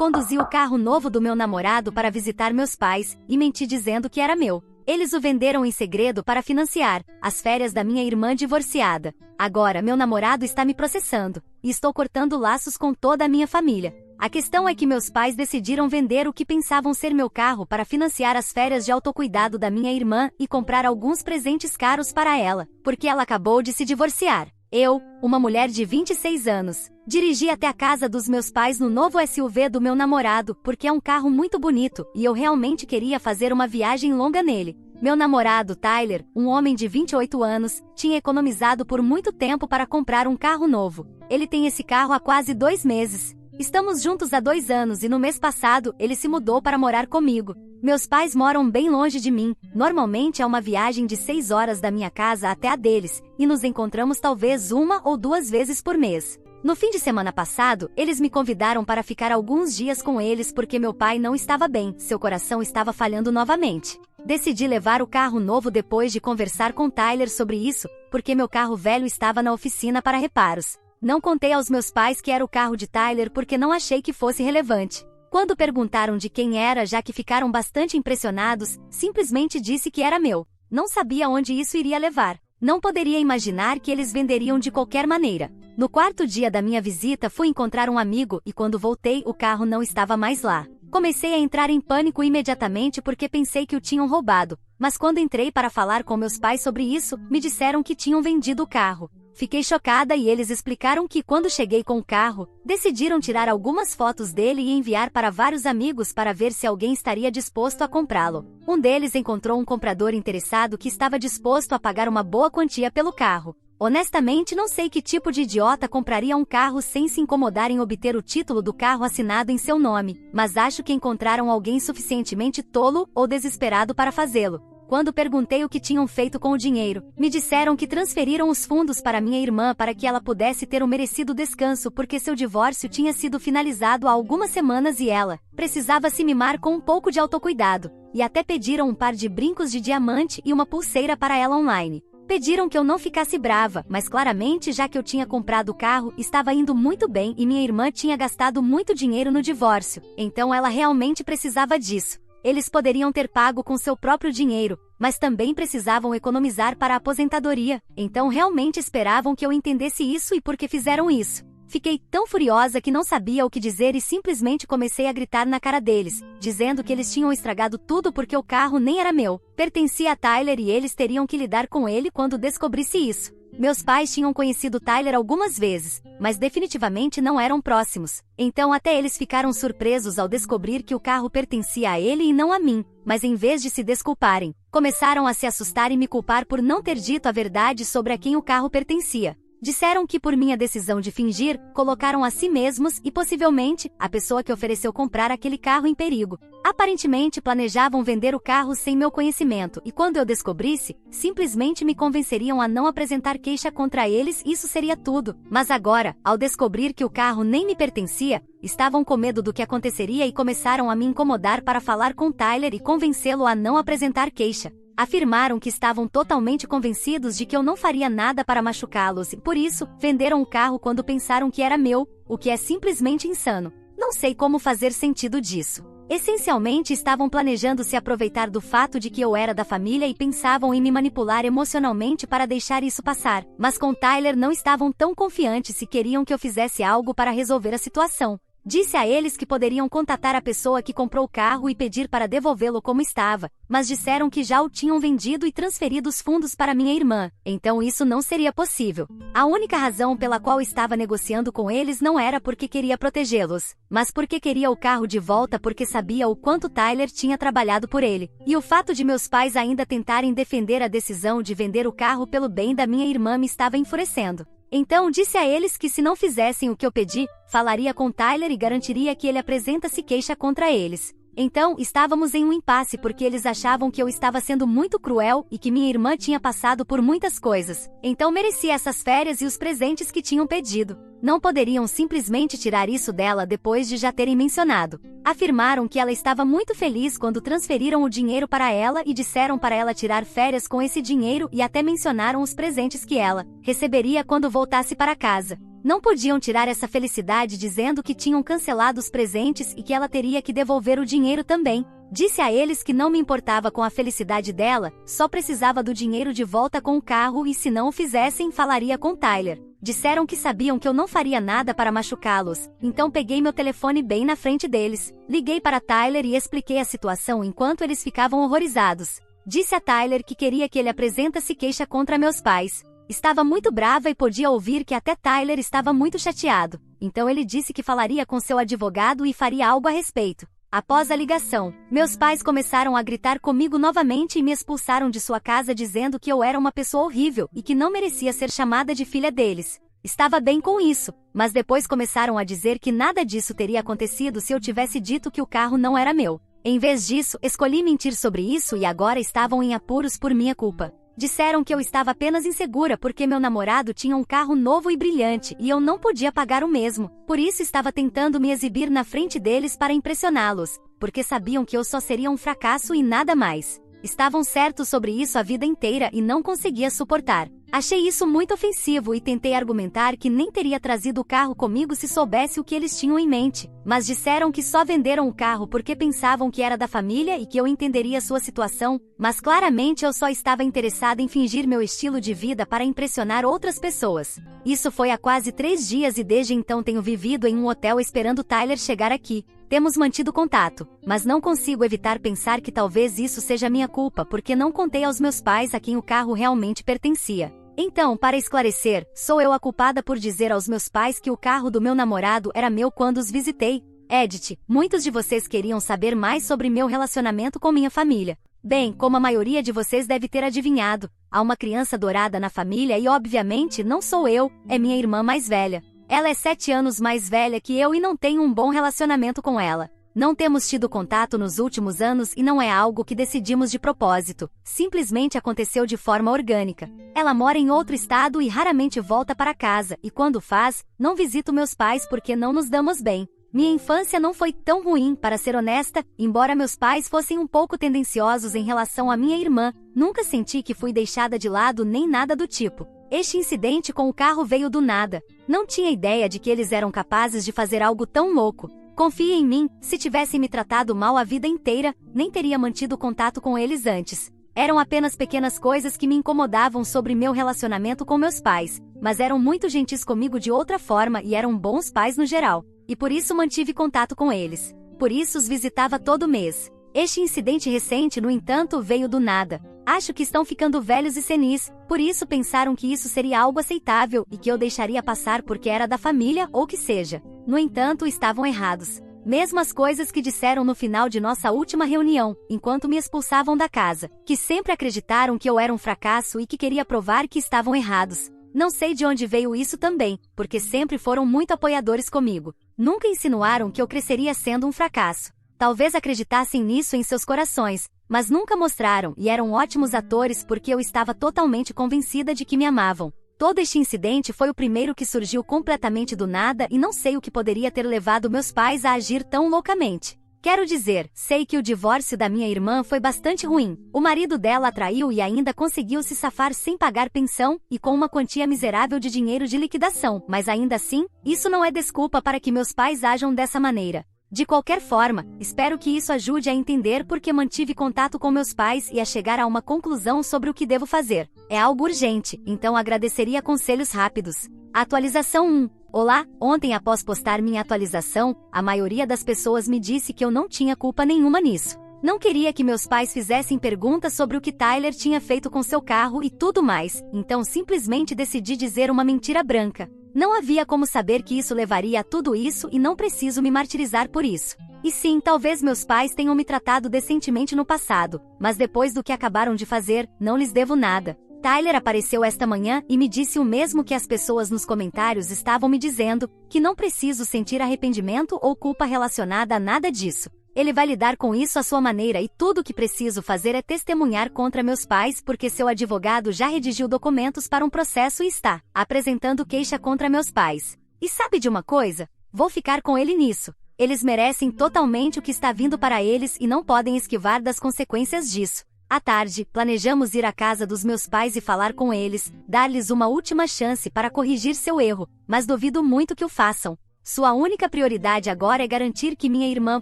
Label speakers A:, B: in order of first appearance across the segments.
A: conduzi o carro novo do meu namorado para visitar meus pais, e menti dizendo que era meu. Eles o venderam em segredo para financiar as férias da minha irmã divorciada. Agora meu namorado está me processando, e estou cortando laços com toda a minha família. A questão é que meus pais decidiram vender o que pensavam ser meu carro para financiar as férias de autocuidado da minha irmã e comprar alguns presentes caros para ela, porque ela acabou de se divorciar. Eu, uma mulher de 26 anos, dirigi até a casa dos meus pais no novo SUV do meu namorado, porque é um carro muito bonito, e eu realmente queria fazer uma viagem longa nele. Meu namorado, Tyler, um homem de 28 anos, tinha economizado por muito tempo para comprar um carro novo. Ele tem esse carro há quase 2 meses. Estamos juntos há 2 anos e no mês passado ele se mudou para morar comigo. Meus pais moram bem longe de mim, normalmente é uma viagem de 6 horas da minha casa até a deles, e nos encontramos talvez 1 ou 2 vezes por mês. No fim de semana passado, eles me convidaram para ficar alguns dias com eles porque meu pai não estava bem, seu coração estava falhando novamente. Decidi levar o carro novo depois de conversar com Tyler sobre isso, porque meu carro velho estava na oficina para reparos. Não contei aos meus pais que era o carro de Tyler porque não achei que fosse relevante. Quando perguntaram de quem era, já que ficaram bastante impressionados, simplesmente disse que era meu. Não sabia onde isso iria levar. Não poderia imaginar que eles venderiam de qualquer maneira. No 4º dia da minha visita, fui encontrar um amigo e quando voltei, o carro não estava mais lá. Comecei a entrar em pânico imediatamente porque pensei que o tinham roubado, mas quando entrei para falar com meus pais sobre isso, me disseram que tinham vendido o carro. Fiquei chocada e eles explicaram que quando cheguei com o carro, decidiram tirar algumas fotos dele e enviar para vários amigos para ver se alguém estaria disposto a comprá-lo. Um deles encontrou um comprador interessado que estava disposto a pagar uma boa quantia pelo carro. Honestamente, não sei que tipo de idiota compraria um carro sem se incomodar em obter o título do carro assinado em seu nome, mas acho que encontraram alguém suficientemente tolo ou desesperado para fazê-lo. Quando perguntei o que tinham feito com o dinheiro, me disseram que transferiram os fundos para minha irmã para que ela pudesse ter um merecido descanso porque seu divórcio tinha sido finalizado há algumas semanas e ela precisava se mimar com um pouco de autocuidado, e até pediram um par de brincos de diamante e uma pulseira para ela online. Pediram que eu não ficasse brava, mas claramente já que eu tinha comprado o carro, estava indo muito bem e minha irmã tinha gastado muito dinheiro no divórcio, então ela realmente precisava disso. Eles poderiam ter pago com seu próprio dinheiro, mas também precisavam economizar para a aposentadoria, então realmente esperavam que eu entendesse isso e por que fizeram isso. Fiquei tão furiosa que não sabia o que dizer e simplesmente comecei a gritar na cara deles, dizendo que eles tinham estragado tudo porque o carro nem era meu, pertencia a Tyler e eles teriam que lidar com ele quando descobrisse isso. Meus pais tinham conhecido Tyler algumas vezes, mas definitivamente não eram próximos. Então até eles ficaram surpresos ao descobrir que o carro pertencia a ele e não a mim. Mas em vez de se desculparem, começaram a se assustar e me culpar por não ter dito a verdade sobre a quem o carro pertencia. Disseram que por minha decisão de fingir, colocaram a si mesmos e possivelmente a pessoa que ofereceu comprar aquele carro em perigo. Aparentemente planejavam vender o carro sem meu conhecimento e quando eu descobrisse, simplesmente me convenceriam a não apresentar queixa contra eles e isso seria tudo. Mas agora, ao descobrir que o carro nem me pertencia, estavam com medo do que aconteceria e começaram a me incomodar para falar com Tyler e convencê-lo a não apresentar queixa. Afirmaram que estavam totalmente convencidos de que eu não faria nada para machucá-los e, por isso, venderam o carro quando pensaram que era meu, o que é simplesmente insano. Não sei como fazer sentido disso. Essencialmente estavam planejando se aproveitar do fato de que eu era da família e pensavam em me manipular emocionalmente para deixar isso passar. Mas com Tyler não estavam tão confiantes e queriam que eu fizesse algo para resolver a situação. Disse a eles que poderiam contatar a pessoa que comprou o carro e pedir para devolvê-lo como estava, mas disseram que já o tinham vendido e transferido os fundos para minha irmã, então isso não seria possível. A única razão pela qual estava negociando com eles não era porque queria protegê-los, mas porque queria o carro de volta porque sabia o quanto Tyler tinha trabalhado por ele. E o fato de meus pais ainda tentarem defender a decisão de vender o carro pelo bem da minha irmã me estava enfurecendo. Então disse a eles que se não fizessem o que eu pedi, falaria com Tyler e garantiria que ele apresenta-se queixa contra eles. Então, estávamos em um impasse porque eles achavam que eu estava sendo muito cruel e que minha irmã tinha passado por muitas coisas. Então merecia essas férias e os presentes que tinham pedido. Não poderiam simplesmente tirar isso dela depois de já terem mencionado. Afirmaram que ela estava muito feliz quando transferiram o dinheiro para ela e disseram para ela tirar férias com esse dinheiro e até mencionaram os presentes que ela receberia quando voltasse para casa. Não podiam tirar essa felicidade dizendo que tinham cancelado os presentes e que ela teria que devolver o dinheiro também. Disse a eles que não me importava com a felicidade dela, só precisava do dinheiro de volta com o carro e se não o fizessem, falaria com Tyler. Disseram que sabiam que eu não faria nada para machucá-los, então peguei meu telefone bem na frente deles. Liguei para Tyler e expliquei a situação enquanto eles ficavam horrorizados. Disse a Tyler que queria que ele apresentasse queixa contra meus pais. Estava muito brava e podia ouvir que até Tyler estava muito chateado. Então ele disse que falaria com seu advogado e faria algo a respeito. Após a ligação, meus pais começaram a gritar comigo novamente e me expulsaram de sua casa dizendo que eu era uma pessoa horrível e que não merecia ser chamada de filha deles. Estava bem com isso, mas depois começaram a dizer que nada disso teria acontecido se eu tivesse dito que o carro não era meu. Em vez disso, escolhi mentir sobre isso e agora estavam em apuros por minha culpa. Disseram que eu estava apenas insegura porque meu namorado tinha um carro novo e brilhante e eu não podia pagar o mesmo. Por isso estava tentando me exibir na frente deles para impressioná-los, porque sabiam que eu só seria um fracasso e nada mais. Estavam certos sobre isso a vida inteira e não conseguia suportar. Achei isso muito ofensivo e tentei argumentar que nem teria trazido o carro comigo se soubesse o que eles tinham em mente. Mas disseram que só venderam o carro porque pensavam que era da família e que eu entenderia sua situação, mas claramente eu só estava interessada em fingir meu estilo de vida para impressionar outras pessoas. Isso foi há quase 3 dias e desde então tenho vivido em um hotel esperando Tyler chegar aqui. Temos mantido contato, mas não consigo evitar pensar que talvez isso seja minha culpa porque não contei aos meus pais a quem o carro realmente pertencia. Então, para esclarecer, sou eu a culpada por dizer aos meus pais que o carro do meu namorado era meu quando os visitei. Edit, muitos de vocês queriam saber mais sobre meu relacionamento com minha família. Bem, como a maioria de vocês deve ter adivinhado, há uma criança dourada na família e obviamente não sou eu, é minha irmã mais velha. Ela é 7 anos mais velha que eu e não tenho um bom relacionamento com ela. Não temos tido contato nos últimos anos e não é algo que decidimos de propósito, simplesmente aconteceu de forma orgânica. Ela mora em outro estado e raramente volta para casa, e quando faz, não visito meus pais porque não nos damos bem. Minha infância não foi tão ruim, para ser honesta, embora meus pais fossem um pouco tendenciosos em relação à minha irmã, nunca senti que fui deixada de lado nem nada do tipo. Este incidente com o carro veio do nada. Não tinha ideia de que eles eram capazes de fazer algo tão louco. Confie em mim, se tivessem me tratado mal a vida inteira, nem teria mantido contato com eles antes. Eram apenas pequenas coisas que me incomodavam sobre meu relacionamento com meus pais, mas eram muito gentis comigo de outra forma e eram bons pais no geral. E por isso mantive contato com eles. Por isso os visitava todo mês. Este incidente recente, no entanto, veio do nada. Acho que estão ficando velhos e senis, por isso pensaram que isso seria algo aceitável e que eu deixaria passar porque era da família ou que seja. No entanto, estavam errados. Mesmas coisas que disseram no final de nossa última reunião, enquanto me expulsavam da casa, que sempre acreditaram que eu era um fracasso e que queria provar que estavam errados. Não sei de onde veio isso também, porque sempre foram muito apoiadores comigo. Nunca insinuaram que eu cresceria sendo um fracasso. Talvez acreditassem nisso em seus corações, mas nunca mostraram e eram ótimos atores porque eu estava totalmente convencida de que me amavam. Todo este incidente foi o primeiro que surgiu completamente do nada e não sei o que poderia ter levado meus pais a agir tão loucamente. Quero dizer, sei que o divórcio da minha irmã foi bastante ruim. O marido dela a traiu e ainda conseguiu se safar sem pagar pensão e com uma quantia miserável de dinheiro de liquidação, mas ainda assim, isso não é desculpa para que meus pais ajam dessa maneira. De qualquer forma, espero que isso ajude a entender por que mantive contato com meus pais e a chegar a uma conclusão sobre o que devo fazer. É algo urgente, então agradeceria conselhos rápidos. Atualização 1. Olá, ontem após postar minha atualização, a maioria das pessoas me disse que eu não tinha culpa nenhuma nisso. Não queria que meus pais fizessem perguntas sobre o que Tyler tinha feito com seu carro e tudo mais, então simplesmente decidi dizer uma mentira branca. Não havia como saber que isso levaria a tudo isso e não preciso me martirizar por isso. E sim, talvez meus pais tenham me tratado decentemente no passado, mas depois do que acabaram de fazer, não lhes devo nada. Tyler apareceu esta manhã e me disse o mesmo que as pessoas nos comentários estavam me dizendo, que não preciso sentir arrependimento ou culpa relacionada a nada disso. Ele vai lidar com isso à sua maneira e tudo o que preciso fazer é testemunhar contra meus pais porque seu advogado já redigiu documentos para um processo e está apresentando queixa contra meus pais. E sabe de uma coisa? Vou ficar com ele nisso. Eles merecem totalmente o que está vindo para eles e não podem esquivar das consequências disso. À tarde, planejamos ir à casa dos meus pais e falar com eles, dar-lhes uma última chance para corrigir seu erro, mas duvido muito que o façam. Sua única prioridade agora é garantir que minha irmã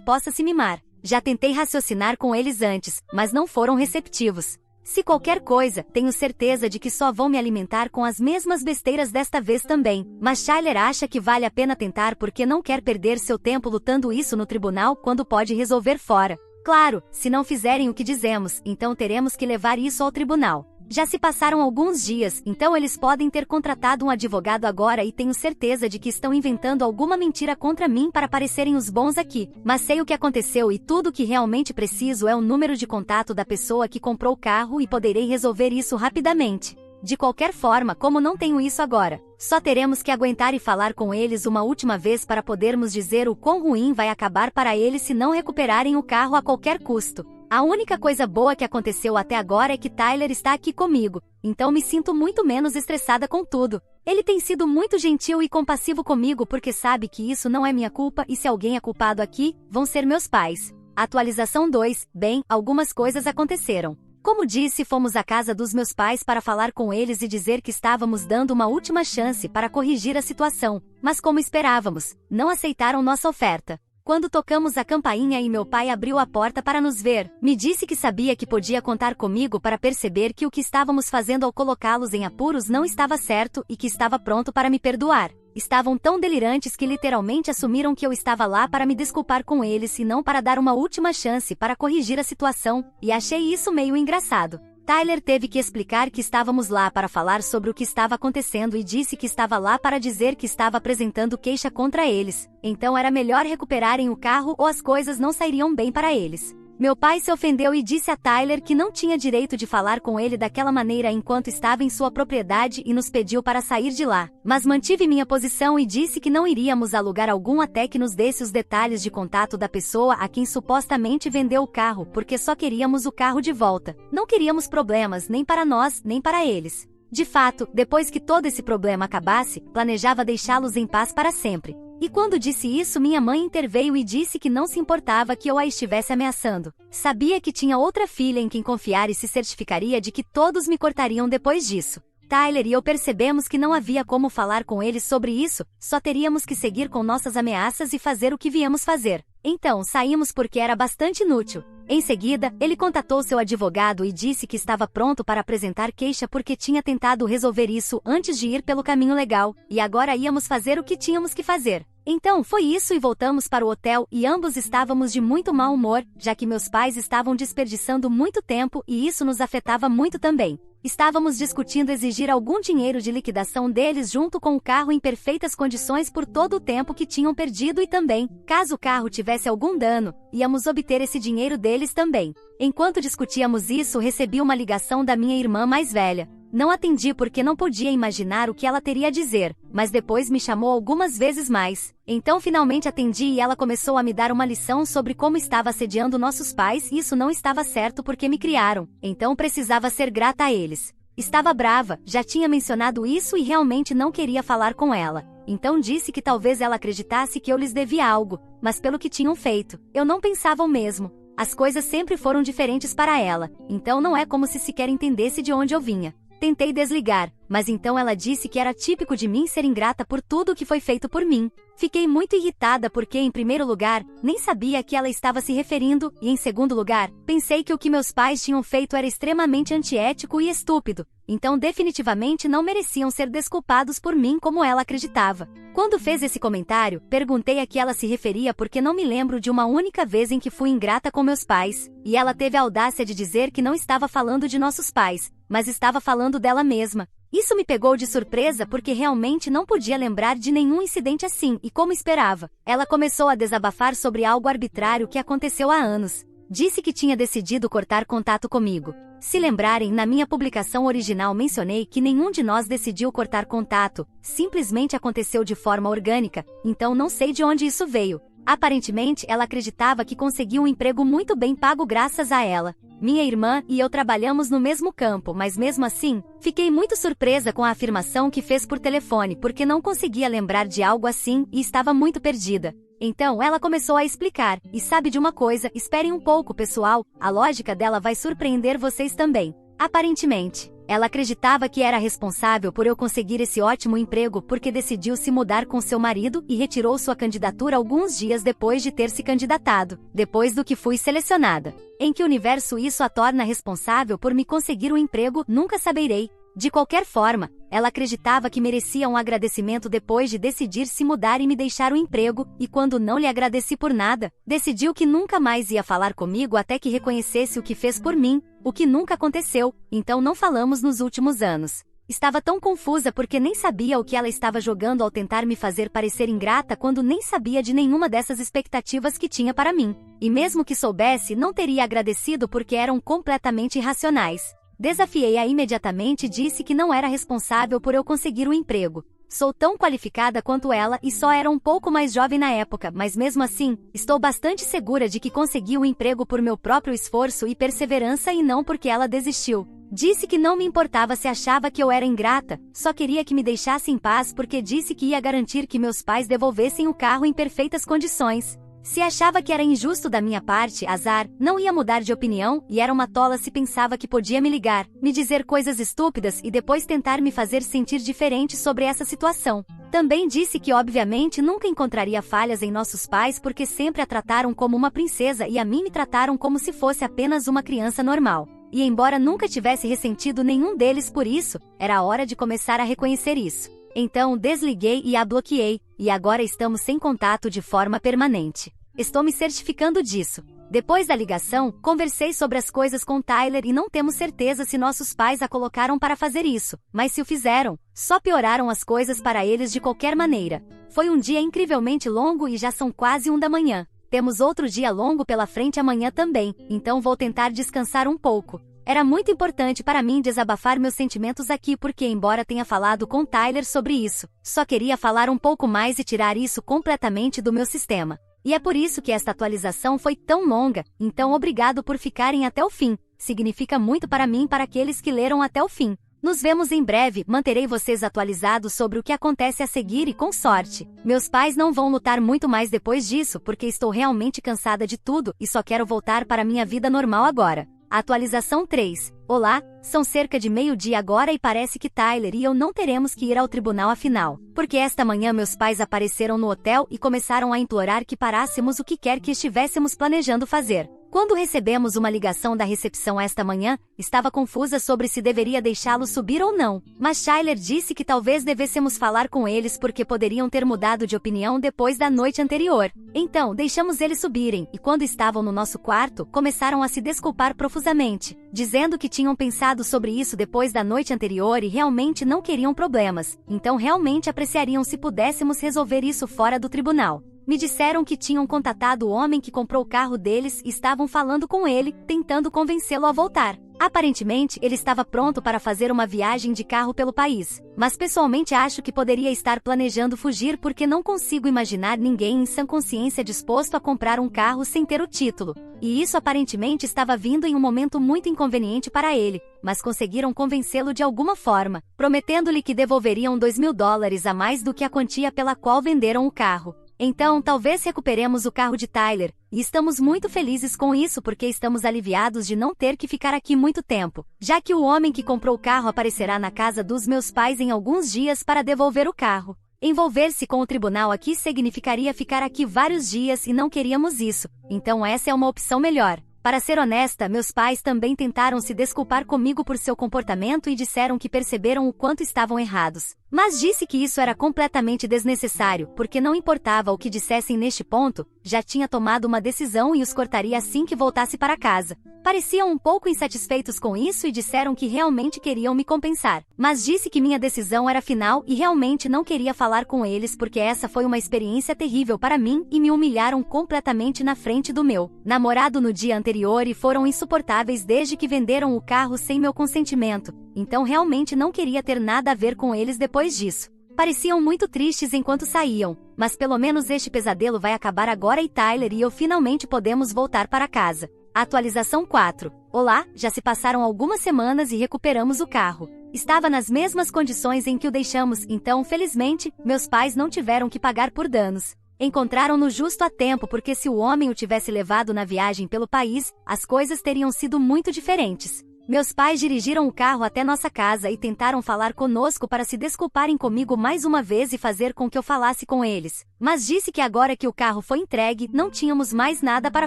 A: possa se mimar. Já tentei raciocinar com eles antes, mas não foram receptivos. Se qualquer coisa, tenho certeza de que só vão me alimentar com as mesmas besteiras desta vez também, mas Tyler acha que vale a pena tentar porque não quer perder seu tempo lutando isso no tribunal quando pode resolver fora. Claro, se não fizerem o que dizemos, então teremos que levar isso ao tribunal. Já se passaram alguns dias, então eles podem ter contratado um advogado agora e tenho certeza de que estão inventando alguma mentira contra mim para parecerem os bons aqui. Mas sei o que aconteceu e tudo o que realmente preciso é o número de contato da pessoa que comprou o carro e poderei resolver isso rapidamente. De qualquer forma, como não tenho isso agora, só teremos que aguentar e falar com eles uma última vez para podermos dizer o quão ruim vai acabar para eles se não recuperarem o carro a qualquer custo. A única coisa boa que aconteceu até agora é que Tyler está aqui comigo, então me sinto muito menos estressada com tudo. Ele tem sido muito gentil e compassivo comigo porque sabe que isso não é minha culpa e se alguém é culpado aqui, vão ser meus pais. Atualização 2, bem, algumas coisas aconteceram. Como disse, fomos à casa dos meus pais para falar com eles e dizer que estávamos dando uma última chance para corrigir a situação, mas como esperávamos, não aceitaram nossa oferta. Quando tocamos a campainha e meu pai abriu a porta para nos ver, me disse que sabia que podia contar comigo para perceber que o que estávamos fazendo ao colocá-los em apuros não estava certo e que estava pronto para me perdoar. Estavam tão delirantes que literalmente assumiram que eu estava lá para me desculpar com eles e não para dar uma última chance para corrigir a situação, e achei isso meio engraçado. Tyler teve que explicar que estávamos lá para falar sobre o que estava acontecendo e disse que estava lá para dizer que estava apresentando queixa contra eles, então era melhor recuperarem o carro ou as coisas não sairiam bem para eles. Meu pai se ofendeu e disse a Tyler que não tinha direito de falar com ele daquela maneira enquanto estava em sua propriedade e nos pediu para sair de lá. Mas mantive minha posição e disse que não iríamos a lugar algum até que nos desse os detalhes de contato da pessoa a quem supostamente vendeu o carro, porque só queríamos o carro de volta. Não queríamos problemas nem para nós, nem para eles. De fato, depois que todo esse problema acabasse, planejava deixá-los em paz para sempre. E quando disse isso, minha mãe interveio e disse que não se importava que eu a estivesse ameaçando. Sabia que tinha outra filha em quem confiar e se certificaria de que todos me cortariam depois disso. Tyler e eu percebemos que não havia como falar com eles sobre isso, só teríamos que seguir com nossas ameaças e fazer o que viemos fazer. Então, saímos porque era bastante inútil. Em seguida, ele contatou seu advogado e disse que estava pronto para apresentar queixa porque tinha tentado resolver isso antes de ir pelo caminho legal, e agora íamos fazer o que tínhamos que fazer. Então foi isso e voltamos para o hotel e ambos estávamos de muito mau humor, já que meus pais estavam desperdiçando muito tempo e isso nos afetava muito também. Estávamos discutindo exigir algum dinheiro de liquidação deles junto com o carro em perfeitas condições por todo o tempo que tinham perdido e também, caso o carro tivesse algum dano, íamos obter esse dinheiro deles também. Enquanto discutíamos isso, recebi uma ligação da minha irmã mais velha. Não atendi porque não podia imaginar o que ela teria a dizer, mas depois me chamou algumas vezes mais. Então finalmente atendi e ela começou a me dar uma lição sobre como estava assediando nossos pais e isso não estava certo porque me criaram, então precisava ser grata a eles. Estava brava, já tinha mencionado isso e realmente não queria falar com ela. Então disse que talvez ela acreditasse que eu lhes devia algo, mas pelo que tinham feito, eu não pensava o mesmo. As coisas sempre foram diferentes para ela, então não é como se sequer entendesse de onde eu vinha. Tentei desligar, mas então ela disse que era típico de mim ser ingrata por tudo o que foi feito por mim. Fiquei muito irritada porque, em primeiro lugar, nem sabia a que ela estava se referindo, e em segundo lugar, pensei que o que meus pais tinham feito era extremamente antiético e estúpido, então definitivamente não mereciam ser desculpados por mim como ela acreditava. Quando fez esse comentário, perguntei a que ela se referia porque não me lembro de uma única vez em que fui ingrata com meus pais, e ela teve a audácia de dizer que não estava falando de nossos pais, mas estava falando dela mesma. Isso me pegou de surpresa porque realmente não podia lembrar de nenhum incidente assim, e como esperava, ela começou a desabafar sobre algo arbitrário que aconteceu há anos. Disse que tinha decidido cortar contato comigo. Se lembrarem, na minha publicação original mencionei que nenhum de nós decidiu cortar contato, simplesmente aconteceu de forma orgânica, então não sei de onde isso veio. Aparentemente, ela acreditava que conseguiu um emprego muito bem pago graças a ela. Minha irmã e eu trabalhamos no mesmo campo, mas mesmo assim, fiquei muito surpresa com a afirmação que fez por telefone porque não conseguia lembrar de algo assim e estava muito perdida. Então ela começou a explicar, e sabe de uma coisa, esperem um pouco pessoal, a lógica dela vai surpreender vocês também. Aparentemente, ela acreditava que era responsável por eu conseguir esse ótimo emprego porque decidiu se mudar com seu marido e retirou sua candidatura alguns dias depois de ter se candidatado, depois do que fui selecionada. Em que universo isso a torna responsável por me conseguir um emprego, nunca saberei. De qualquer forma, ela acreditava que merecia um agradecimento depois de decidir se mudar e me deixar o emprego, e quando não lhe agradeci por nada, decidiu que nunca mais ia falar comigo até que reconhecesse o que fez por mim, o que nunca aconteceu, então não falamos nos últimos anos. Estava tão confusa porque nem sabia o que ela estava jogando ao tentar me fazer parecer ingrata quando nem sabia de nenhuma dessas expectativas que tinha para mim. E mesmo que soubesse, não teria agradecido porque eram completamente irracionais. Desafiei-a imediatamente e disse que não era responsável por eu conseguir o emprego. Sou tão qualificada quanto ela e só era um pouco mais jovem na época, mas mesmo assim, estou bastante segura de que consegui o emprego por meu próprio esforço e perseverança e não porque ela desistiu. Disse que não me importava se achava que eu era ingrata, só queria que me deixasse em paz porque disse que ia garantir que meus pais devolvessem o carro em perfeitas condições. Se achava que era injusto da minha parte, azar, não ia mudar de opinião e era uma tola se pensava que podia me ligar, me dizer coisas estúpidas e depois tentar me fazer sentir diferente sobre essa situação. Também disse que obviamente nunca encontraria falhas em nossos pais porque sempre a trataram como uma princesa e a mim me trataram como se fosse apenas uma criança normal. E embora nunca tivesse ressentido nenhum deles por isso, era a hora de começar a reconhecer isso. Então desliguei e a bloqueei, e agora estamos sem contato de forma permanente. Estou me certificando disso. Depois da ligação, conversei sobre as coisas com Tyler e não temos certeza se nossos pais a colocaram para fazer isso, mas se o fizeram, só pioraram as coisas para eles de qualquer maneira. Foi um dia incrivelmente longo e já são quase 1 da manhã. Temos outro dia longo pela frente amanhã também, então vou tentar descansar um pouco. Era muito importante para mim desabafar meus sentimentos aqui porque embora tenha falado com Tyler sobre isso, só queria falar um pouco mais e tirar isso completamente do meu sistema. E é por isso que esta atualização foi tão longa, então obrigado por ficarem até o fim, significa muito para mim e para aqueles que leram até o fim. Nos vemos em breve, manterei vocês atualizados sobre o que acontece a seguir e com sorte. Meus pais não vão lutar muito mais depois disso porque estou realmente cansada de tudo e só quero voltar para minha vida normal agora. Atualização 3. Olá, são cerca de meio-dia agora e parece que Tyler e eu não teremos que ir ao tribunal afinal. Porque esta manhã meus pais apareceram no hotel e começaram a implorar que parássemos o que quer que estivéssemos planejando fazer. Quando recebemos uma ligação da recepção esta manhã, estava confusa sobre se deveria deixá-los subir ou não. Mas Tyler disse que talvez devêssemos falar com eles porque poderiam ter mudado de opinião depois da noite anterior. Então, deixamos eles subirem, e quando estavam no nosso quarto, começaram a se desculpar profusamente, dizendo que tinham pensado sobre isso depois da noite anterior e realmente não queriam problemas, então realmente apreciariam se pudéssemos resolver isso fora do tribunal. Me disseram que tinham contatado o homem que comprou o carro deles e estavam falando com ele, tentando convencê-lo a voltar. Aparentemente, ele estava pronto para fazer uma viagem de carro pelo país, mas pessoalmente acho que poderia estar planejando fugir porque não consigo imaginar ninguém em sã consciência disposto a comprar um carro sem ter o título. E isso aparentemente estava vindo em um momento muito inconveniente para ele, mas conseguiram convencê-lo de alguma forma, prometendo-lhe que devolveriam $2.000 a mais do que a quantia pela qual venderam o carro. Então, talvez recuperemos o carro de Tyler, e estamos muito felizes com isso porque estamos aliviados de não ter que ficar aqui muito tempo, já que o homem que comprou o carro aparecerá na casa dos meus pais em alguns dias para devolver o carro. Envolver-se com o tribunal aqui significaria ficar aqui vários dias e não queríamos isso, então essa é uma opção melhor. Para ser honesta, meus pais também tentaram se desculpar comigo por seu comportamento e disseram que perceberam o quanto estavam errados. Mas disse que isso era completamente desnecessário, porque não importava o que dissessem neste ponto, já tinha tomado uma decisão e os cortaria assim que voltasse para casa. Pareciam um pouco insatisfeitos com isso e disseram que realmente queriam me compensar. Mas disse que minha decisão era final e realmente não queria falar com eles porque essa foi uma experiência terrível para mim e me humilharam completamente na frente do meu namorado no dia anterior e foram insuportáveis desde que venderam o carro sem meu consentimento. Então realmente não queria ter nada a ver com eles depois disso. Pareciam muito tristes enquanto saíam, mas pelo menos este pesadelo vai acabar agora e Tyler e eu finalmente podemos voltar para casa. Atualização 4. Olá, já se passaram algumas semanas e recuperamos o carro. Estava nas mesmas condições em que o deixamos, então felizmente, meus pais não tiveram que pagar por danos. Encontraram-no justo a tempo porque se o homem o tivesse levado na viagem pelo país, as coisas teriam sido muito diferentes. Meus pais dirigiram o carro até nossa casa e tentaram falar conosco para se desculparem comigo mais uma vez e fazer com que eu falasse com eles. Mas disse que agora que o carro foi entregue, não tínhamos mais nada para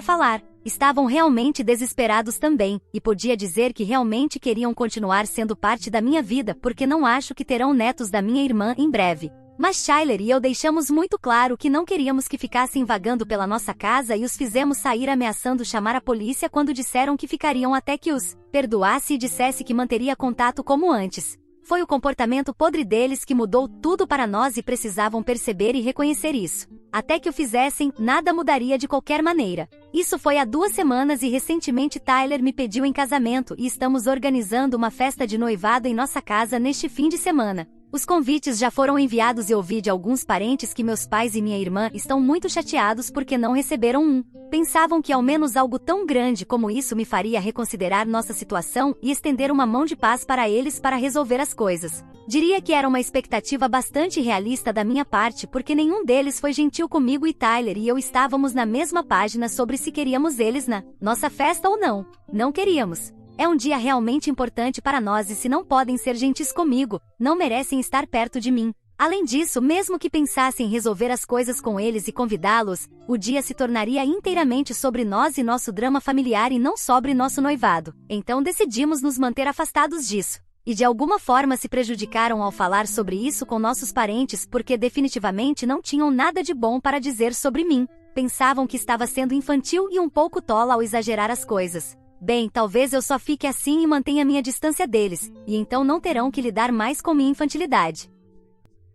A: falar. Estavam realmente desesperados também, e podia dizer que realmente queriam continuar sendo parte da minha vida porque não acho que terão netos da minha irmã em breve. Mas Skyler e eu deixamos muito claro que não queríamos que ficassem vagando pela nossa casa e os fizemos sair ameaçando chamar a polícia quando disseram que ficariam até que os perdoasse e dissesse que manteria contato como antes. Foi o comportamento podre deles que mudou tudo para nós e precisavam perceber e reconhecer isso. Até que o fizessem, nada mudaria de qualquer maneira. Isso foi há 2 semanas e recentemente Tyler me pediu em casamento e estamos organizando uma festa de noivado em nossa casa neste fim de semana. Os convites já foram enviados e ouvi de alguns parentes que meus pais e minha irmã estão muito chateados porque não receberam um. Pensavam que ao menos algo tão grande como isso me faria reconsiderar nossa situação e estender uma mão de paz para eles para resolver as coisas. Diria que era uma expectativa bastante realista da minha parte porque nenhum deles foi gentil comigo e Tyler e eu estávamos na mesma página sobre se queríamos eles na nossa festa ou não. Não queríamos. É um dia realmente importante para nós e se não podem ser gentis comigo, não merecem estar perto de mim. Além disso, mesmo que pensassem resolver as coisas com eles e convidá-los, o dia se tornaria inteiramente sobre nós e nosso drama familiar e não sobre nosso noivado. Então decidimos nos manter afastados disso. E de alguma forma se prejudicaram ao falar sobre isso com nossos parentes porque definitivamente não tinham nada de bom para dizer sobre mim. Pensavam que estava sendo infantil e um pouco tola ao exagerar as coisas. Bem, talvez eu só fique assim e mantenha minha distância deles, e então não terão que lidar mais com minha infantilidade.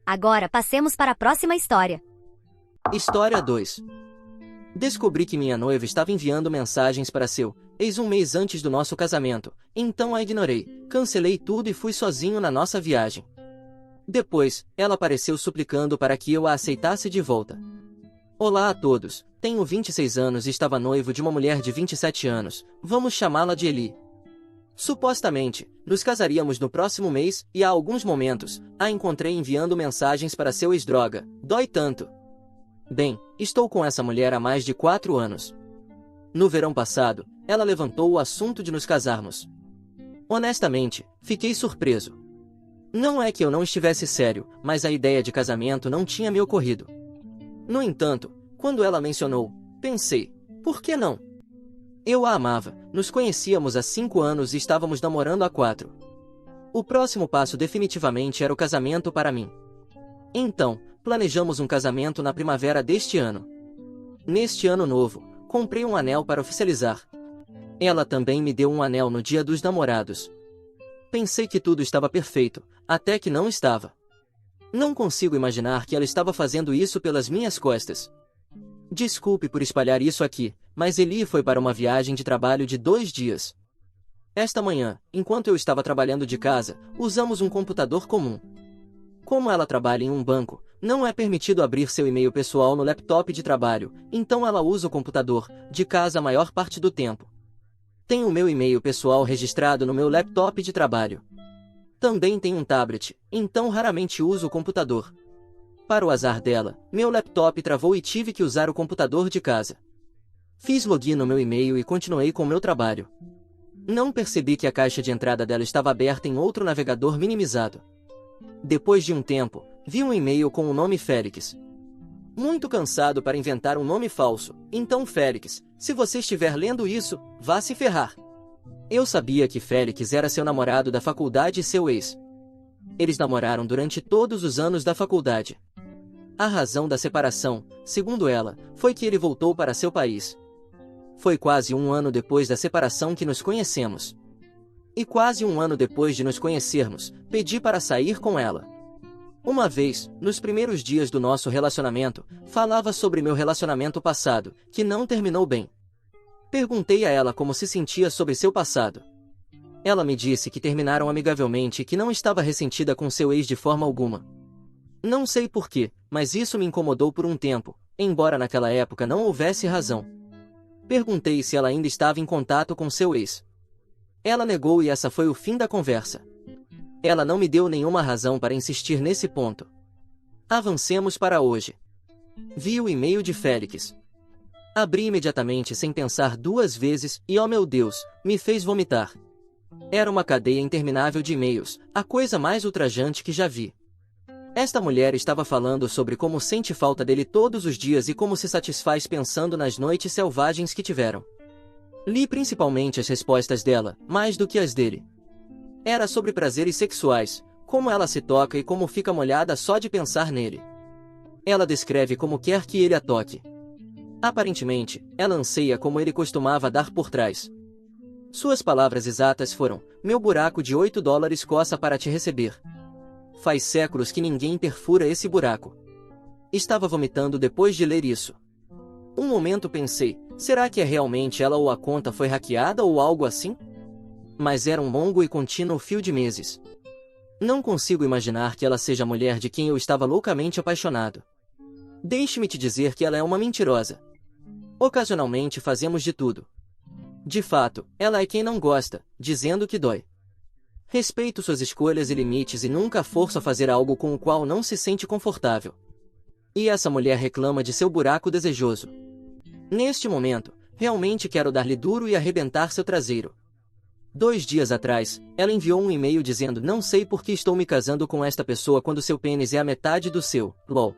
A: Agora passemos para a próxima história.
B: História 2. Descobri que minha noiva estava enviando mensagens para seu ex um mês antes do nosso casamento, então a ignorei, cancelei tudo e fui sozinho na nossa viagem. Depois, ela apareceu suplicando para que eu a aceitasse de volta. Olá a todos, tenho 26 anos e estava noivo de uma mulher de 27 anos, vamos chamá-la de Eli. Supostamente, nos casaríamos no próximo mês e há alguns momentos, a encontrei enviando mensagens para seu ex-droga, dói tanto. Bem, estou com essa mulher há mais de 4 anos. No verão passado, ela levantou o assunto de nos casarmos. Honestamente, fiquei surpreso. Não é que eu não estivesse sério, mas a ideia de casamento não tinha me ocorrido. No entanto, quando ela mencionou, pensei, por que não? Eu a amava, nos conhecíamos há 5 anos e estávamos namorando há 4. O próximo passo definitivamente era o casamento para mim. Então, planejamos um casamento na primavera deste ano. Neste ano novo, comprei um anel para oficializar. Ela também me deu um anel no dia dos namorados. Pensei que tudo estava perfeito, até que não estava. Não consigo imaginar que ela estava fazendo isso pelas minhas costas. Desculpe por espalhar isso aqui, mas Eli foi para uma viagem de trabalho de 2 dias. Esta manhã, enquanto eu estava trabalhando de casa, usamos um computador comum. Como ela trabalha em um banco, não é permitido abrir seu e-mail pessoal no laptop de trabalho, então ela usa o computador de casa a maior parte do tempo. Tenho o meu e-mail pessoal registrado no meu laptop de trabalho. Também tenho um tablet, então raramente uso o computador. Para o azar dela, meu laptop travou e tive que usar o computador de casa. Fiz login no meu e-mail e continuei com meu trabalho. Não percebi que a caixa de entrada dela estava aberta em outro navegador minimizado. Depois de um tempo, vi um e-mail com o nome Félix. Muito cansado para inventar um nome falso, então Félix, se você estiver lendo isso, vá se ferrar. Eu sabia que Félix era seu namorado da faculdade e seu ex. Eles namoraram durante todos os anos da faculdade. A razão da separação, segundo ela, foi que ele voltou para seu país. Foi quase 1 ano depois da separação que nos conhecemos. E quase 1 ano depois de nos conhecermos, pedi para sair com ela. Uma vez, nos primeiros dias do nosso relacionamento, falava sobre meu relacionamento passado, que não terminou bem. Perguntei a ela como se sentia sobre seu passado. Ela me disse que terminaram amigavelmente e que não estava ressentida com seu ex de forma alguma. Não sei porquê, mas isso me incomodou por um tempo, embora naquela época não houvesse razão. Perguntei se ela ainda estava em contato com seu ex. Ela negou e essa foi o fim da conversa. Ela não me deu nenhuma razão para insistir nesse ponto. Avancemos para hoje. Vi o e-mail de Félix. Abri imediatamente sem pensar duas vezes e, oh meu Deus, me fez vomitar. Era uma cadeia interminável de e-mails, a coisa mais ultrajante que já vi. Esta mulher estava falando sobre como sente falta dele todos os dias e como se satisfaz pensando nas noites selvagens que tiveram. Li principalmente as respostas dela, mais do que as dele. Era sobre prazeres sexuais, como ela se toca e como fica molhada só de pensar nele. Ela descreve como quer que ele a toque. Aparentemente, ela anseia como ele costumava dar por trás. Suas palavras exatas foram: meu buraco de $8 coça para te receber. Faz séculos que ninguém perfura esse buraco. Estava vomitando depois de ler isso. Um momento pensei, será que é realmente ela ou a conta foi hackeada ou algo assim? Mas era um longo e contínuo fio de meses. Não consigo imaginar que ela seja a mulher de quem eu estava loucamente apaixonado. Deixe-me te dizer que ela é uma mentirosa. Ocasionalmente fazemos de tudo. De fato, ela é quem não gosta, dizendo que dói. Respeito suas escolhas e limites e nunca a forço a fazer algo com o qual não se sente confortável. E essa mulher reclama de seu buraco desejoso. Neste momento, realmente quero dar-lhe duro e arrebentar seu traseiro. 2 dias atrás, ela enviou um e-mail dizendo: não sei por que estou me casando com esta pessoa quando seu pênis é a metade do seu, lol.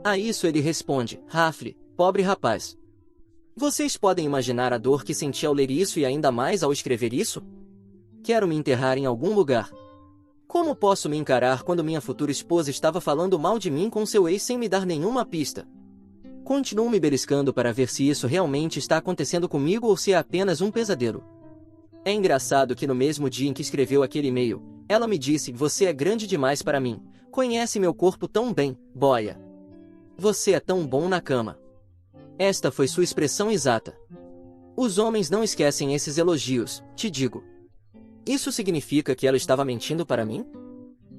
B: A isso ele responde: Rafle, pobre rapaz. Vocês podem imaginar a dor que senti ao ler isso e ainda mais ao escrever isso? Quero me enterrar em algum lugar. Como posso me encarar quando minha futura esposa estava falando mal de mim com seu ex sem me dar nenhuma pista? Continuo me beliscando para ver se isso realmente está acontecendo comigo ou se é apenas um pesadelo. É engraçado que no mesmo dia em que escreveu aquele e-mail, ela me disse: você é grande demais para mim, conhece meu corpo tão bem, boia. Você é tão bom na cama. Esta foi sua expressão exata. Os homens não esquecem esses elogios, te digo. Isso significa que ela estava mentindo para mim?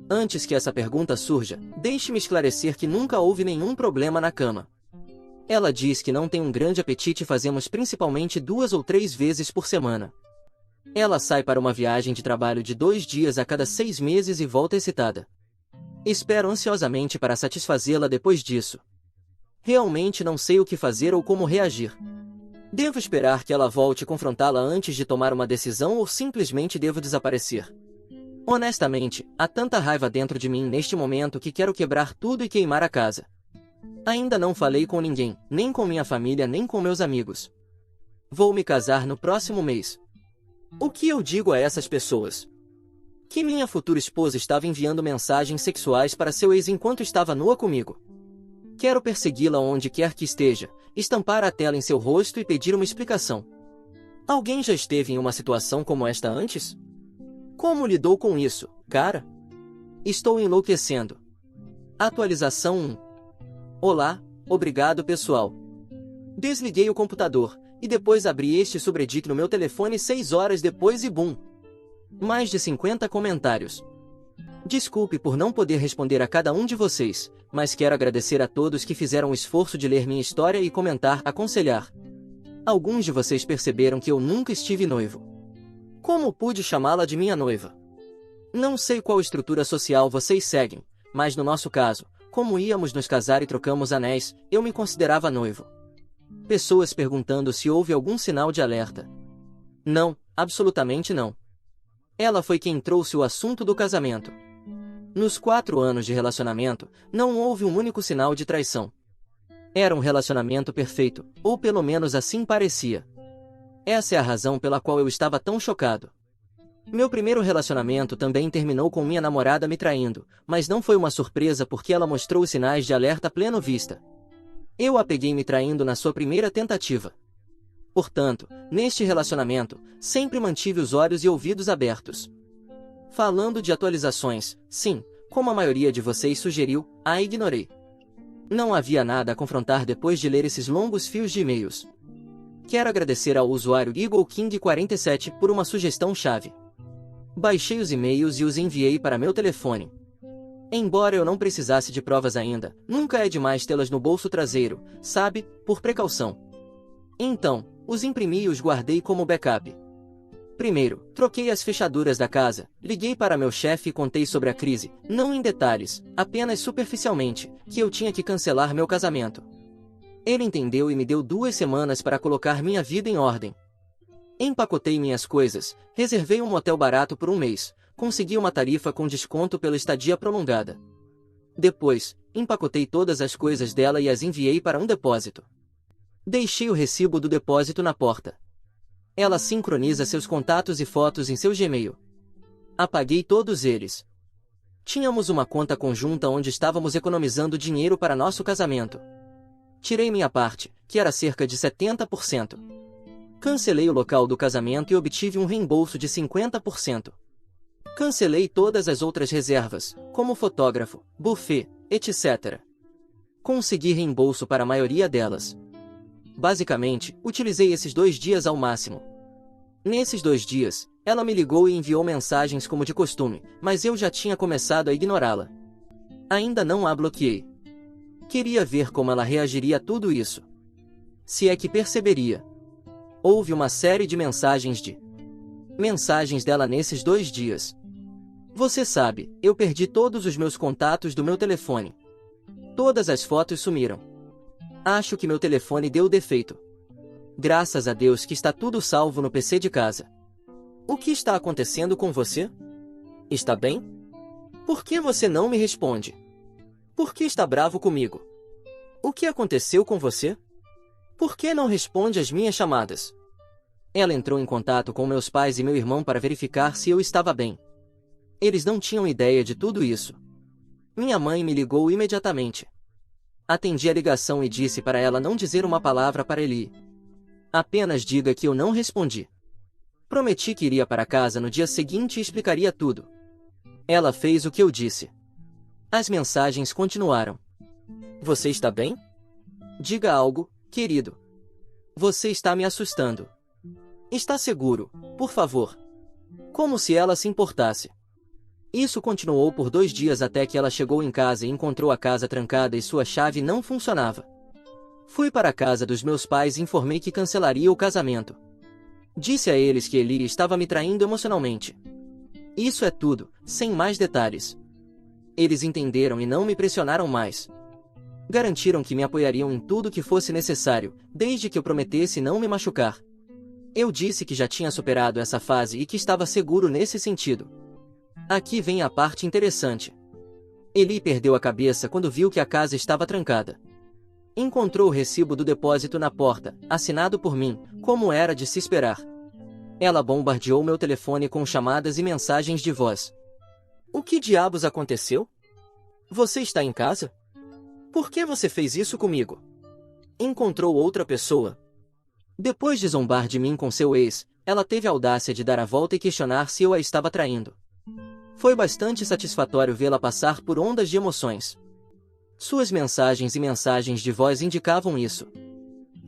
B: Antes que essa pergunta surja, deixe-me esclarecer que nunca houve nenhum problema na cama. Ela diz que não tem um grande apetite e fazemos principalmente 2 ou 3 vezes por semana. Ela sai para uma viagem de trabalho de 2 dias a cada 6 meses e volta excitada. Espero ansiosamente para satisfazê-la depois disso. Realmente não sei o que fazer ou como reagir. Devo esperar que ela volte e confrontá-la antes de tomar uma decisão ou simplesmente devo desaparecer? Honestamente, há tanta raiva dentro de mim neste momento que quero quebrar tudo e queimar a casa. Ainda não falei com ninguém, nem com minha família nem com meus amigos. Vou me casar no próximo mês. O que eu digo a essas pessoas? Que minha futura esposa estava enviando mensagens sexuais para seu ex enquanto estava nua comigo. Quero persegui-la onde quer que esteja, estampar a tela em seu rosto e pedir uma explicação. Alguém já esteve em uma situação como esta antes? Como lidou com isso, cara? Estou enlouquecendo. Atualização 1. Olá, obrigado pessoal. Desliguei o computador, e depois abri este subreddit no meu telefone 6 horas depois e bum! Mais de 50 comentários. Desculpe por não poder responder a cada um de vocês, mas quero agradecer a todos que fizeram o esforço de ler minha história e comentar, aconselhar. Alguns de vocês perceberam que eu nunca estive noivo. Como pude chamá-la de minha noiva? Não sei qual estrutura social vocês seguem, mas no nosso caso, como íamos nos casar e trocamos anéis, eu me considerava noivo. Pessoas perguntando se houve algum sinal de alerta. Não, absolutamente não. Ela foi quem trouxe o assunto do casamento. Nos 4 anos de relacionamento, não houve um único sinal de traição. Era um relacionamento perfeito, ou pelo menos assim parecia. Essa é a razão pela qual eu estava tão chocado. Meu primeiro relacionamento também terminou com minha namorada me traindo, mas não foi uma surpresa porque ela mostrou os sinais de alerta a pleno vista. Eu a peguei me traindo na sua primeira tentativa. Portanto, neste relacionamento, sempre mantive os olhos e ouvidos abertos. Falando de atualizações, sim, como a maioria de vocês sugeriu, a ignorei. Não havia nada a confrontar depois de ler esses longos fios de e-mails. Quero agradecer ao usuário EagleKing47 por uma sugestão-chave. Baixei os e-mails e os enviei para meu telefone. Embora eu não precisasse de provas ainda, nunca é demais tê-las no bolso traseiro, sabe, por precaução. Então, os imprimi e os guardei como backup. Primeiro, troquei as fechaduras da casa, liguei para meu chefe e contei sobre a crise, não em detalhes, apenas superficialmente, que eu tinha que cancelar meu casamento. Ele entendeu e me deu 2 semanas para colocar minha vida em ordem. Empacotei minhas coisas, reservei um motel barato por 1 mês, consegui uma tarifa com desconto pela estadia prolongada. Depois, empacotei todas as coisas dela e as enviei para um depósito. Deixei o recibo do depósito na porta. Ela sincroniza seus contatos e fotos em seu Gmail. Apaguei todos eles. Tínhamos uma conta conjunta onde estávamos economizando dinheiro para nosso casamento. Tirei minha parte, que era cerca de 70%. Cancelei o local do casamento e obtive um reembolso de 50%. Cancelei todas as outras reservas, como fotógrafo, buffet, etc. Consegui reembolso para a maioria delas. Basicamente, utilizei esses 2 dias ao máximo. Nesses 2 dias, ela me ligou e enviou mensagens como de costume, mas eu já tinha começado a ignorá-la. Ainda não a bloqueei. Queria ver como ela reagiria a tudo isso. Se é que perceberia. Houve uma série de mensagens dela nesses 2 dias. Você sabe, eu perdi todos os meus contatos do meu telefone. Todas as fotos sumiram. Acho que meu telefone deu defeito. Graças a Deus que está tudo salvo no PC de casa. O que está acontecendo com você? Está bem? Por que você não me responde? Por que está bravo comigo? O que aconteceu com você? Por que não responde às minhas chamadas? Ela entrou em contato com meus pais e meu irmão para verificar se eu estava bem. Eles não tinham ideia de tudo isso. Minha mãe me ligou imediatamente. Atendi a ligação e disse para ela não dizer uma palavra para Eli. Apenas diga que eu não respondi. Prometi que iria para casa no dia seguinte e explicaria tudo. Ela fez o que eu disse. As mensagens continuaram. Você está bem? Diga algo, querido. Você está me assustando. Está seguro, por favor. Como se ela se importasse. Isso continuou por 2 dias até que ela chegou em casa e encontrou a casa trancada e sua chave não funcionava. Fui para a casa dos meus pais e informei que cancelaria o casamento. Disse a eles que Eli estava me traindo emocionalmente. Isso é tudo, sem mais detalhes. Eles entenderam e não me pressionaram mais. Garantiram que me apoiariam em tudo que fosse necessário, desde que eu prometesse não me machucar. Eu disse que já tinha superado essa fase e que estava seguro nesse sentido. Aqui vem a parte interessante. Eli perdeu a cabeça quando viu que a casa estava trancada. Encontrou o recibo do depósito na porta, assinado por mim, como era de se esperar. Ela bombardeou meu telefone com chamadas e mensagens de voz. O que diabos aconteceu? Você está em casa? Por que você fez isso comigo? Encontrou outra pessoa? Depois de zombar de mim com seu ex, ela teve a audácia de dar a volta e questionar se eu a estava traindo. Foi bastante satisfatório vê-la passar por ondas de emoções. Suas mensagens e mensagens de voz indicavam isso.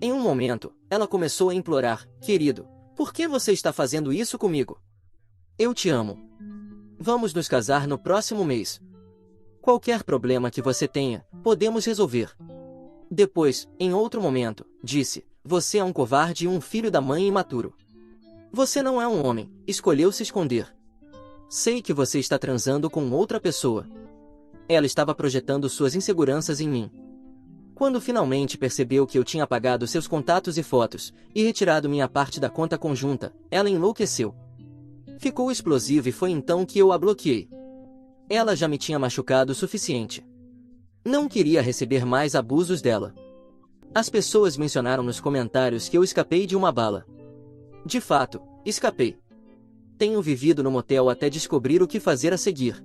B: Em um momento, ela começou a implorar, querido, por que você está fazendo isso comigo? Eu te amo. Vamos nos casar no próximo mês. Qualquer problema que você tenha, podemos resolver. Depois, em outro momento, disse, você é um covarde e um filho da mãe imaturo. Você não é um homem, escolheu se esconder. Sei que você está transando com outra pessoa. Ela estava projetando suas inseguranças em mim. Quando finalmente percebeu que eu tinha apagado seus contatos e fotos, e retirado minha parte da conta conjunta, ela enlouqueceu. Ficou explosiva e foi então que eu a bloqueei. Ela já me tinha machucado o suficiente. Não queria receber mais abusos dela. As pessoas mencionaram nos comentários que eu escapei de uma bala. De fato, escapei. Tenho vivido no motel até descobrir o que fazer a seguir.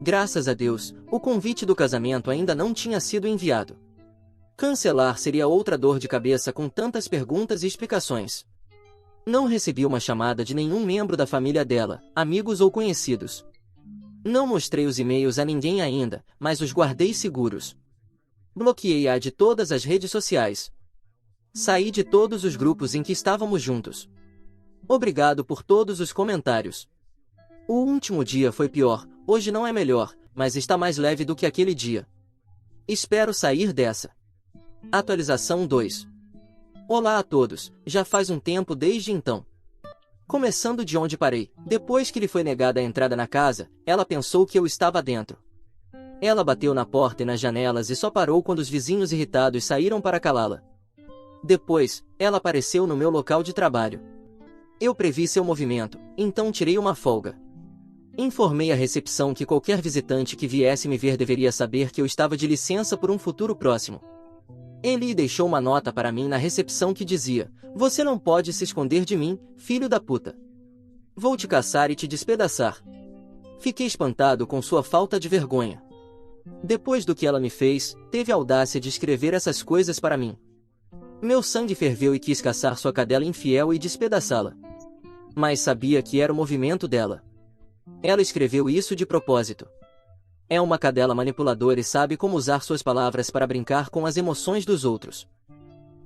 B: Graças a Deus, o convite do casamento ainda não tinha sido enviado. Cancelar seria outra dor de cabeça com tantas perguntas e explicações. Não recebi uma chamada de nenhum membro da família dela, amigos ou conhecidos. Não mostrei os e-mails a ninguém ainda, mas os guardei seguros. Bloqueei-a de todas as redes sociais. Saí de todos os grupos em que estávamos juntos. Obrigado por todos os comentários. O último dia foi pior, hoje não é melhor, mas está mais leve do que aquele dia. Espero sair dessa. Atualização 2. Olá a todos, já faz um tempo desde então. Começando de onde parei, depois que lhe foi negada a entrada na casa, ela pensou que eu estava dentro. Ela bateu na porta e nas janelas e só parou quando os vizinhos irritados saíram para calá-la. Depois, ela apareceu no meu local de trabalho. Eu previ seu movimento, então tirei uma folga. Informei à recepção que qualquer visitante que viesse me ver deveria saber que eu estava de licença por um futuro próximo. Ele deixou uma nota para mim na recepção que dizia: "Você não pode se esconder de mim, filho da puta. Vou te caçar e te despedaçar." Fiquei espantado com sua falta de vergonha. Depois do que ela me fez, teve a audácia de escrever essas coisas para mim. Meu sangue ferveu e quis caçar sua cadela infiel e despedaçá-la. Mas sabia que era o movimento dela. Ela escreveu isso de propósito. É uma cadela manipuladora e sabe como usar suas palavras para brincar com as emoções dos outros.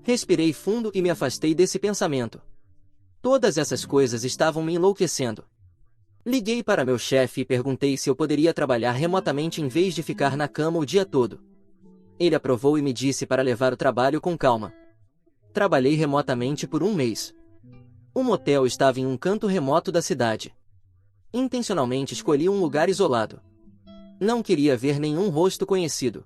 B: Respirei fundo e me afastei desse pensamento. Todas essas coisas estavam me enlouquecendo. Liguei para meu chefe e perguntei se eu poderia trabalhar remotamente em vez de ficar na cama o dia todo. Ele aprovou e me disse para levar o trabalho com calma. Trabalhei remotamente por um mês. O motel estava em um canto remoto da cidade. Intencionalmente escolhi um lugar isolado. Não queria ver nenhum rosto conhecido.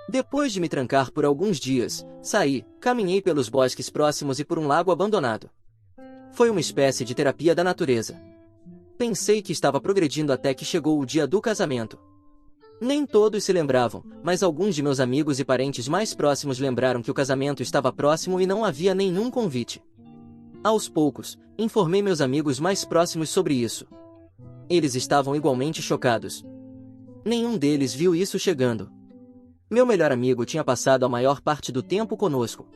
B: Depois de me trancar por alguns dias, saí, caminhei pelos bosques próximos e por um lago abandonado. Foi uma espécie de terapia da natureza. Pensei que estava progredindo até que chegou o dia do casamento. Nem todos se lembravam, mas alguns de meus amigos e parentes mais próximos lembraram que o casamento estava próximo e não havia nenhum convite. Aos poucos, informei meus amigos mais próximos sobre isso. Eles estavam igualmente chocados. Nenhum deles viu isso chegando. Meu melhor amigo tinha passado a maior parte do tempo conosco.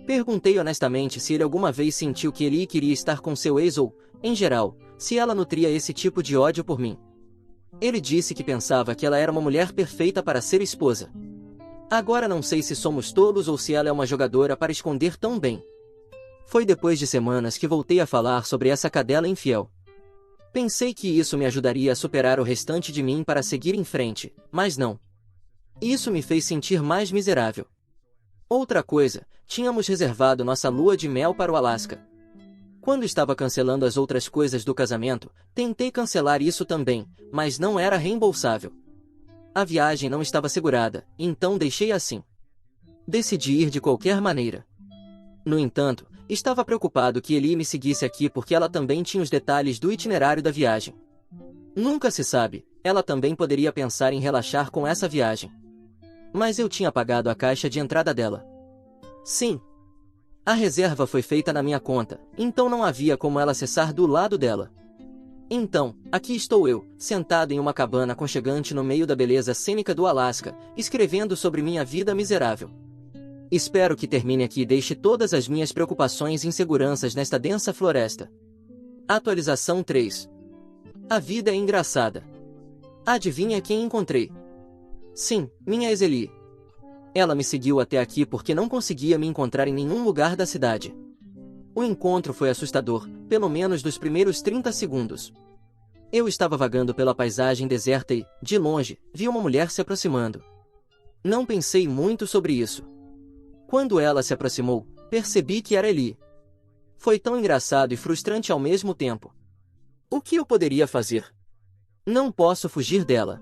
B: Perguntei honestamente se ele alguma vez sentiu que ele queria estar com seu ex ou, em geral, se ela nutria esse tipo de ódio por mim. Ele disse que pensava que ela era uma mulher perfeita para ser esposa. Agora não sei se somos tolos ou se ela é uma jogadora para esconder tão bem. Foi depois de semanas que voltei a falar sobre essa cadela infiel. Pensei que isso me ajudaria a superar o restante de mim para seguir em frente, mas não. Isso me fez sentir mais miserável. Outra coisa, tínhamos reservado nossa lua de mel para o Alasca. Quando estava cancelando as outras coisas do casamento, tentei cancelar isso também, mas não era reembolsável. A viagem não estava segurada, então deixei assim. Decidi ir de qualquer maneira. No entanto, estava preocupado que Eli me seguisse aqui porque ela também tinha os detalhes do itinerário da viagem. Nunca se sabe, ela também poderia pensar em relaxar com essa viagem. Mas eu tinha pagado a caixa de entrada dela. Sim. A reserva foi feita na minha conta, então não havia como ela acessar do lado dela. Então, aqui estou eu, sentado em uma cabana aconchegante no meio da beleza cênica do Alasca, escrevendo sobre minha vida miserável. Espero que termine aqui e deixe todas as minhas preocupações e inseguranças nesta densa floresta. Atualização 3. A vida é engraçada. Adivinha quem encontrei? Sim, minha ex-Eli. Ela me seguiu até aqui porque não conseguia me encontrar em nenhum lugar da cidade. O encontro foi assustador, pelo menos dos primeiros 30 segundos. Eu estava vagando pela paisagem deserta e, de longe, vi uma mulher se aproximando. Não pensei muito sobre isso. Quando ela se aproximou, percebi que era Eli. Foi tão engraçado e frustrante ao mesmo tempo. O que eu poderia fazer? Não posso fugir dela.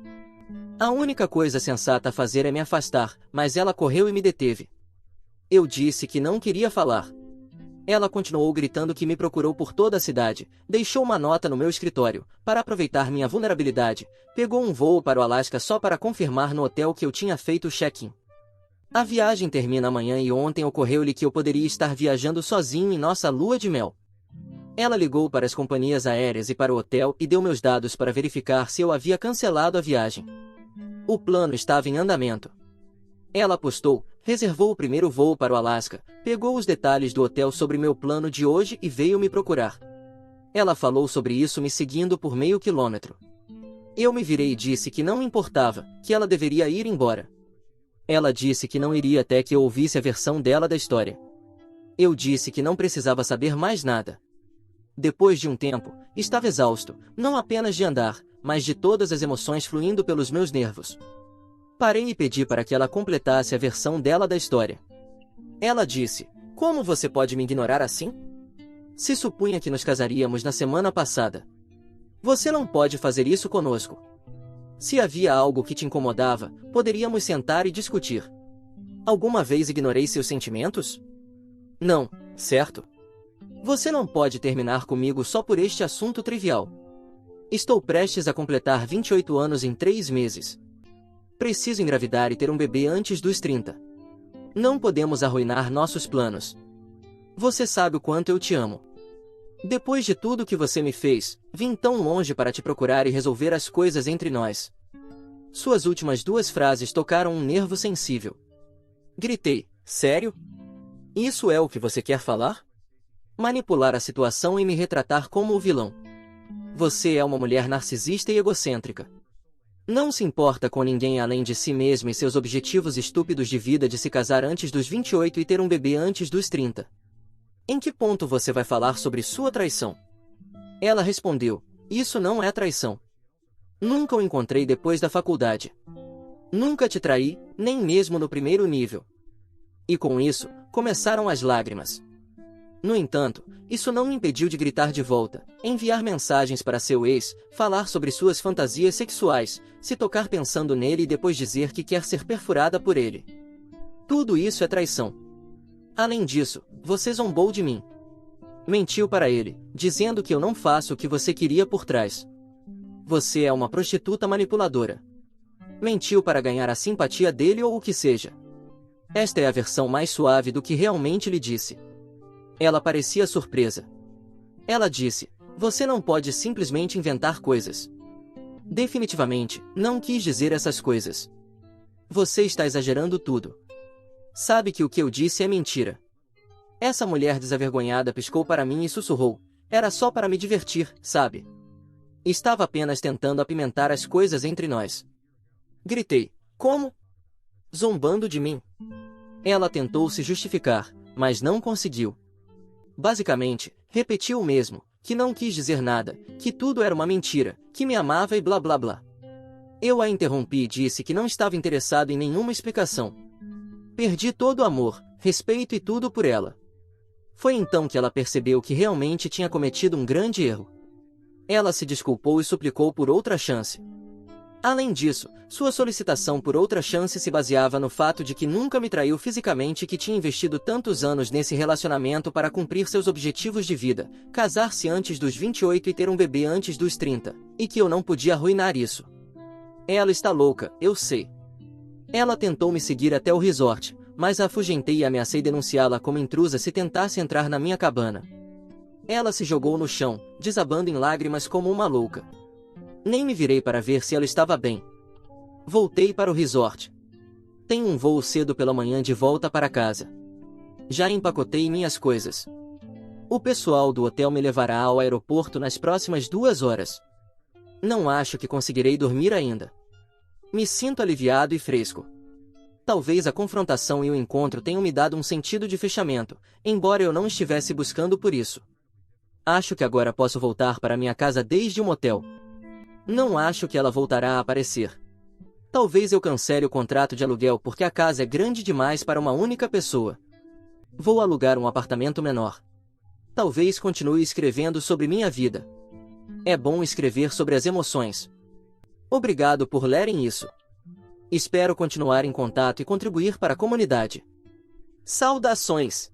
B: A única coisa sensata a fazer é me afastar, mas ela correu e me deteve. Eu disse que não queria falar. Ela continuou gritando que me procurou por toda a cidade, deixou uma nota no meu escritório, para aproveitar minha vulnerabilidade, pegou um voo para o Alasca só para confirmar no hotel que eu tinha feito o check-in. A viagem termina amanhã e ontem ocorreu-lhe que eu poderia estar viajando sozinho em nossa lua de mel. Ela ligou para as companhias aéreas e para o hotel e deu meus dados para verificar se eu havia cancelado a viagem. O plano estava em andamento. Ela apostou, reservou o primeiro voo para o Alasca, pegou os detalhes do hotel sobre meu plano de hoje e veio me procurar. Ela falou sobre isso me seguindo por meio quilômetro. Eu me virei e disse que não me importava, que ela deveria ir embora. Ela disse que não iria até que eu ouvisse a versão dela da história. Eu disse que não precisava saber mais nada. Depois de um tempo, estava exausto, não apenas de andar, mas de todas as emoções fluindo pelos meus nervos. Parei e pedi para que ela completasse a versão dela da história. Ela disse: "Como você pode me ignorar assim? Se supunha que nos casaríamos na semana passada. Você não pode fazer isso conosco. Se havia algo que te incomodava, poderíamos sentar e discutir. Alguma vez ignorei seus sentimentos? Não, certo? Você não pode terminar comigo só por este assunto trivial. Estou prestes a completar 28 anos em 3 meses. Preciso engravidar e ter um bebê antes dos 30. Não podemos arruinar nossos planos. Você sabe o quanto eu te amo. Depois de tudo que você me fez, vim tão longe para te procurar e resolver as coisas entre nós. Suas últimas 2 frases tocaram um nervo sensível. Gritei, sério? Isso é o que você quer falar? Manipular a situação e me retratar como o vilão. Você é uma mulher narcisista e egocêntrica. Não se importa com ninguém além de si mesma e seus objetivos estúpidos de vida de se casar antes dos 28 e ter um bebê antes dos 30. Em que ponto você vai falar sobre sua traição? Ela respondeu, isso não é traição. Nunca o encontrei depois da faculdade. Nunca te traí, nem mesmo no primeiro nível. E com isso, começaram as lágrimas. No entanto, isso não me impediu de gritar de volta, enviar mensagens para seu ex, falar sobre suas fantasias sexuais, se tocar pensando nele e depois dizer que quer ser perfurada por ele. Tudo isso é traição. Além disso, você zombou de mim. Mentiu para ele, dizendo que eu não faço o que você queria por trás. Você é uma prostituta manipuladora. Mentiu para ganhar a simpatia dele ou o que seja. Esta é a versão mais suave do que realmente lhe disse. Ela parecia surpresa. Ela disse, você não pode simplesmente inventar coisas. Definitivamente, não quis dizer essas coisas. Você está exagerando tudo. Sabe que o que eu disse é mentira. Essa mulher desavergonhada piscou para mim e sussurrou, era só para me divertir, sabe? Estava apenas tentando apimentar as coisas entre nós. Gritei, como? Zombando de mim. Ela tentou se justificar, mas não conseguiu. Basicamente, repetiu o mesmo, que não quis dizer nada, que tudo era uma mentira, que me amava e blá blá blá. Eu a interrompi e disse que não estava interessado em nenhuma explicação. Perdi todo o amor, respeito e tudo por ela. Foi então que ela percebeu que realmente tinha cometido um grande erro. Ela se desculpou e suplicou por outra chance. Além disso, sua solicitação por outra chance se baseava no fato de que nunca me traiu fisicamente e que tinha investido tantos anos nesse relacionamento para cumprir seus objetivos de vida, casar-se antes dos 28 e ter um bebê antes dos 30, e que eu não podia arruinar isso. Ela está louca, eu sei. Ela tentou me seguir até o resort, mas a afugentei e ameacei denunciá-la como intrusa se tentasse entrar na minha cabana. Ela se jogou no chão, desabando em lágrimas como uma louca. Nem me virei para ver se ela estava bem. Voltei para o resort. Tenho um voo cedo pela manhã de volta para casa. Já empacotei minhas coisas. O pessoal do hotel me levará ao aeroporto nas próximas 2 horas. Não acho que conseguirei dormir ainda. Me sinto aliviado e fresco. Talvez a confrontação e o encontro tenham me dado um sentido de fechamento, embora eu não estivesse buscando por isso. Acho que agora posso voltar para minha casa desde o motel. Não acho que ela voltará a aparecer. Talvez eu cancele o contrato de aluguel porque a casa é grande demais para uma única pessoa. Vou alugar um apartamento menor. Talvez continue escrevendo sobre minha vida. É bom escrever sobre as emoções. Obrigado por lerem isso. Espero continuar em contato e contribuir para a comunidade. Saudações!